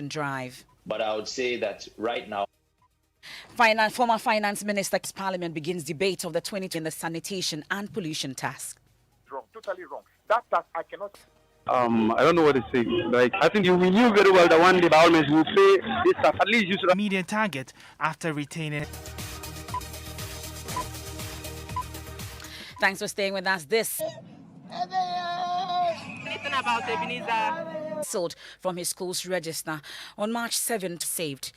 Drive. But I would say that right now, Former Finance Minister's Parliament begins debate of the 2020 in the sanitation and pollution task. Wrong, totally wrong. That I cannot. I don't know what to say. Like, I think we knew very well that one day by all means we will say this stuff. At least you should. Immediate target after retaining. Thanks for staying with us. This. About Ebenezer. Sold from his school's register on March 7th, saved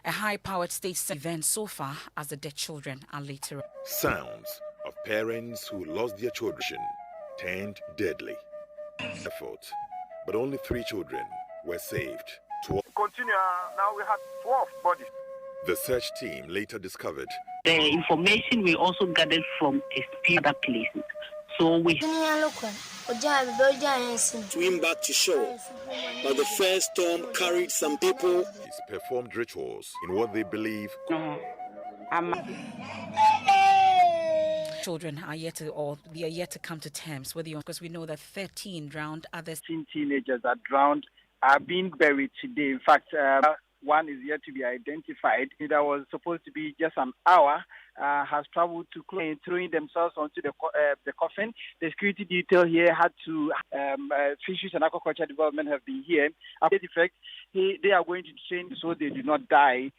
a high-powered state event so far as the dead children are later. Sounds of parents who lost their children turned deadly. Effort, but only 3 children were saved. Continue. Now we have 12 bodies. The search team later discovered The information we also gathered from a few other places. So we swim back to shore, but the first storm carried some people. he's performed rituals in what they believe Children are yet to come to terms with you, because we know that 13 drowned, others. Teenagers are drowned, are being buried today. In fact, one is yet to be identified. That was supposed to be just an hour. Has traveled to throwing themselves onto the coffin. The security detail here had to, Fisheries and Aquaculture Development have been here. After the fact, they are going to train so they do not die.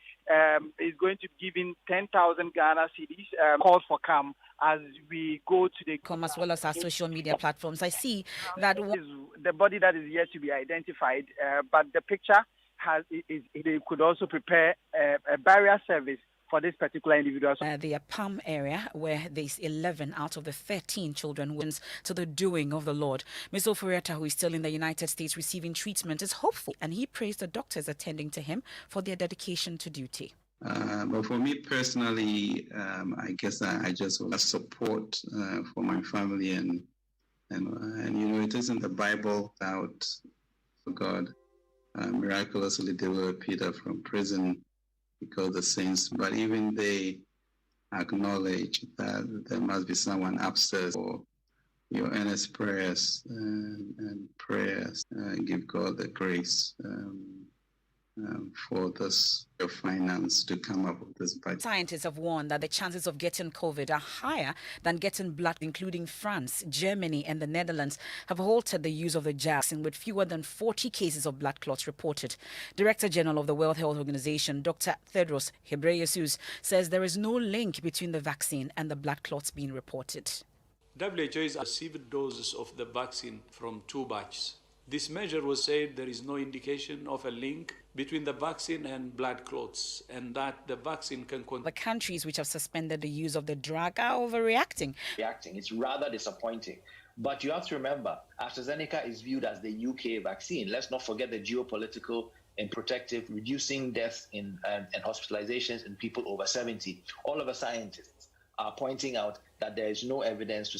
Is going to be given 10,000 Ghana cedis, called for calm as we go to the Come as well as our social media platforms. I see that the body that is yet to be identified, but the picture they could also prepare a barrier service for this particular individual. The Palm area, where there's 11 out of the 13 children went to the doing of the Lord. Ms. Oforiata, who is still in the United States receiving treatment, is hopeful, and he praised the doctors attending to him for their dedication to duty. But for me personally, I guess I just want support for my family, and you know, it isn't the Bible out for God miraculously delivered Peter from prison because the saints, but even they acknowledge that there must be someone upstairs for your earnest prayers and prayers. Give God the grace for this your finance to come up with this budget. Scientists have warned that the chances of getting COVID are higher than getting blood, including France, Germany, and the Netherlands have halted the use of the jab, with fewer than 40 cases of blood clots reported. Director General of the World Health Organization, Dr. Tedros Ghebreyesus, says there is no link between the vaccine and the blood clots being reported. WHO has received doses of the vaccine from 2 batches. This measure was said there is no indication of a link between the vaccine and blood clots, and that the vaccine can The countries which have suspended the use of the drug are overreacting. It's rather disappointing. But you have to remember, AstraZeneca is viewed as the UK vaccine. Let's not forget the geopolitical and protective, reducing deaths and hospitalizations in people over 70. All of the scientists are pointing out that there is no evidence to.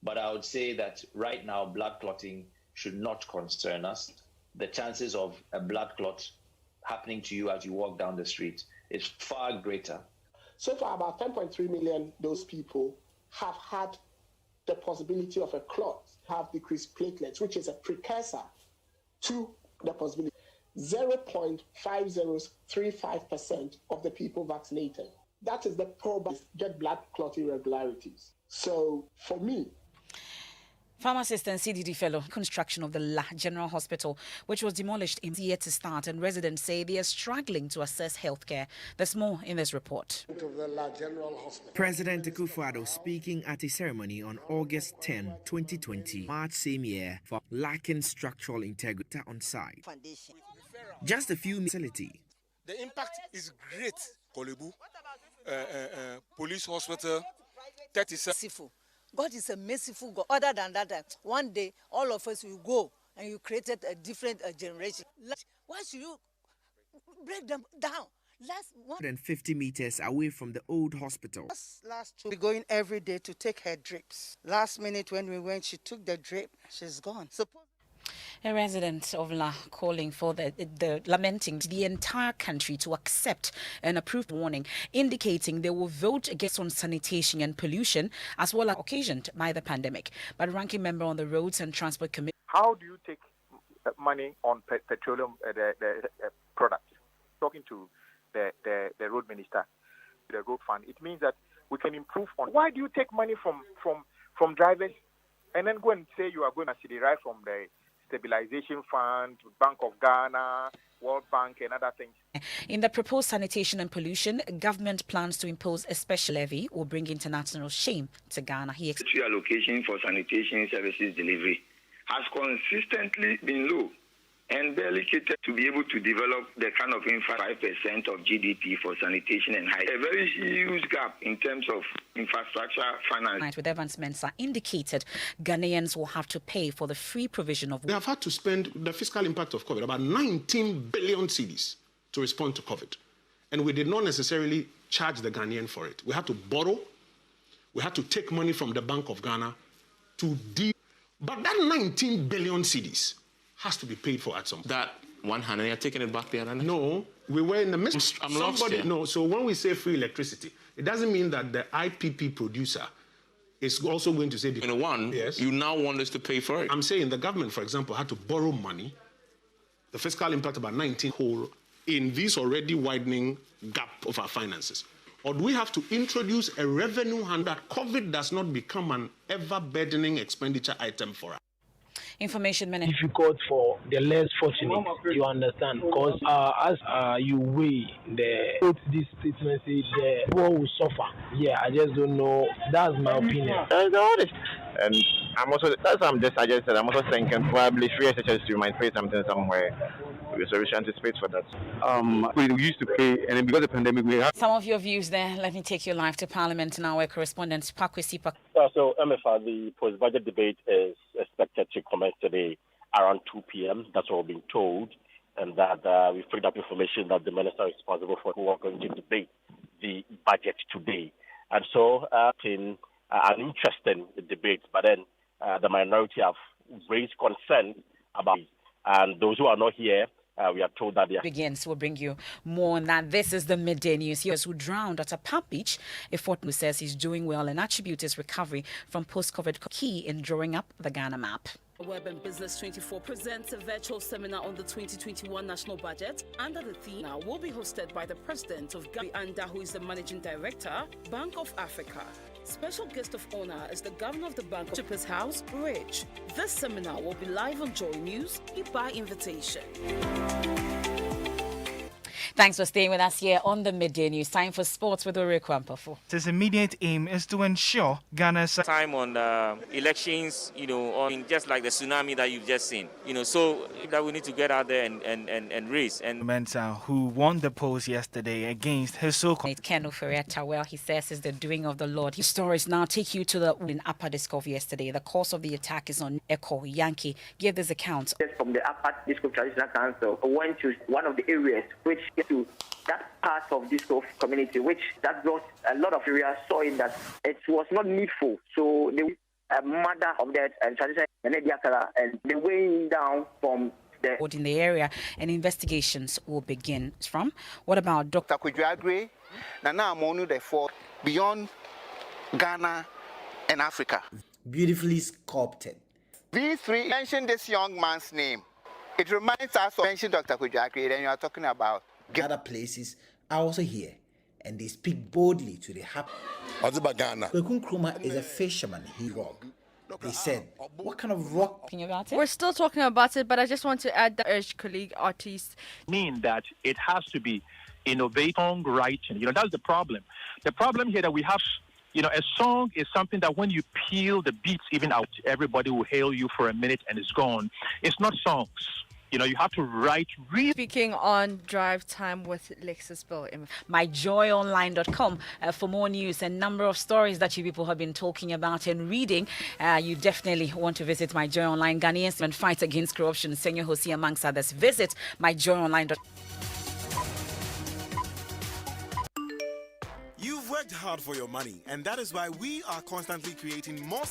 But I would say that right now, blood clotting should not concern us. The chances of a blood clot happening to you as you walk down the street is far greater. So far, about 10.3 million those people have had the possibility of a clot, have decreased platelets, which is a precursor to the possibility. 0.5035% of the people vaccinated. That is the probable get blood clot irregularities. So for me, Pharmacist and CDD fellow, construction of the La General Hospital, which was demolished in the year to start, and residents say they are struggling to access healthcare. There's more in this report. President Akufo-Addo speaking at a ceremony on August 10, 2020, March same year, for lacking structural integrity on site. Just a few facility. The impact is great. Kolebu, police hospital, 37. God is a merciful God. Other than that, one day all of us will go, and you created a different generation. Why should you break them down? 150 meters away from the old hospital. We're going every day to take her drips. Last minute when we went, she took the drip. She's gone. A resident of La calling for lamenting the entire country to accept an approved warning, indicating they will vote against on sanitation and pollution, as well as occasioned by the pandemic. But ranking member on the Roads and Transport Committee. How do you take money on petroleum products. Talking to the road minister, the road fund, it means that we can improve on. Why do you take money from drivers and then go and say you are going to derive from the stabilization fund, Bank of Ghana, World Bank, and other things? In the proposed sanitation and pollution, government plans to impose a special levy or bring international shame to Ghana. Allocation for sanitation services delivery has consistently been low and barely catered to be able to develop the kind of 5% of GDP for sanitation and hygiene. A very huge gap in terms of infrastructure finance. With Evans Mensah indicated Ghanaians will have to pay for the free provision of... They have had to spend the fiscal impact of COVID, about 19 billion cedis to respond to COVID. And we did not necessarily charge the Ghanaian for it. We had to borrow. We had to take money from the Bank of Ghana to deal. But that 19 billion cedis has to be paid for at some point. That one hand, and you're taking it back the other hand? No, we were in the midst. I'm lost here. No, so when we say free electricity, it doesn't mean that the IPP producer is also going to say... Yes. You now want us to pay for it? I'm saying the government, for example, had to borrow money, the fiscal impact about 19 whole, in this already widening gap of our finances. Or do we have to introduce a revenue hand that COVID does not become an ever-burdening expenditure item for us? Information Minister. Difficult for the less fortunate, you understand, because as you weigh this statement, say the poor will suffer. Yeah, I just don't know. That's my opinion. And I'm also, I just said, I'm also thinking probably free SHS might pay something somewhere. So we should anticipate for that. We used to pay, and then because of the pandemic, we have... Some of your views there. Let me take you live to Parliament now, where correspondent Pakwesi So, MFR, the post-budget debate is expected to commence today around 2 p.m. That's what we've been told. And that we freed up information that the minister is responsible for who are going to debate the budget today. And so, in an interesting debate, but then the minority have raised concern about it. And those who are not here, we are told that they are... Begins. We'll bring you more on that. This is the Midday News. Here's who drowned at a pub beach. A Fortune says he's doing well and attributes his recovery from post-COVID key in drawing up the Ghana map. Web and Business 24 presents a virtual seminar on the 2021 national budget under the theme will be hosted by the president of Ghana, who is the managing director, Bank of Africa. Special guest of honor is the governor of the Bank of Shippers House, Rich. This seminar will be live on Joy News by invitation. Thanks for staying with us here on the Midday News. Time for sports with Ore Kwampafo. His immediate aim is to ensure Ghana's time on elections, on just like the tsunami that you've just seen, so that we need to get out there and race. And Mensah, who won the polls yesterday against his so-called Ken Oferiatta, well, he says is the doing of the Lord. His stories now take you to the in Upper Discovery yesterday. The cause of the attack is on Echo. Yankee gave this account. From the Upper Discovery Traditional Council, went to one of the areas which to that part of this community, which that brought a lot of areas showing that it was not needful. So the mother of that and traditional and the way down from the in the area and investigations will begin from. What about Dr. Kudjagre, Nana Amonu, therefore, beyond Ghana and Africa? Beautifully sculpted. These three mention this young man's name. It reminds us of mention Dr. Kudjagre, then you are talking about other places are also here, and they speak boldly to the happy. Kwekun Nkrumah is a fisherman. He rock. They said, what kind of rock? We're still talking about it, but I just want to add that urge colleague artists. Mean that it has to be innovative songwriting. That's the problem. The problem here that we have, a song is something that when you peel the beats even out, everybody will hail you for a minute and it's gone. It's not songs. You have to write Speaking on Drive Time with Lexus Bill. MyJoyOnline.com for more news and number of stories that you people have been talking about and reading. You definitely want to visit My Joy Online. Ghanaians and fight against corruption. Senior Hosea amongst others. Visit MyJoyOnline.com. You've worked hard for your money, and that is why we are constantly creating more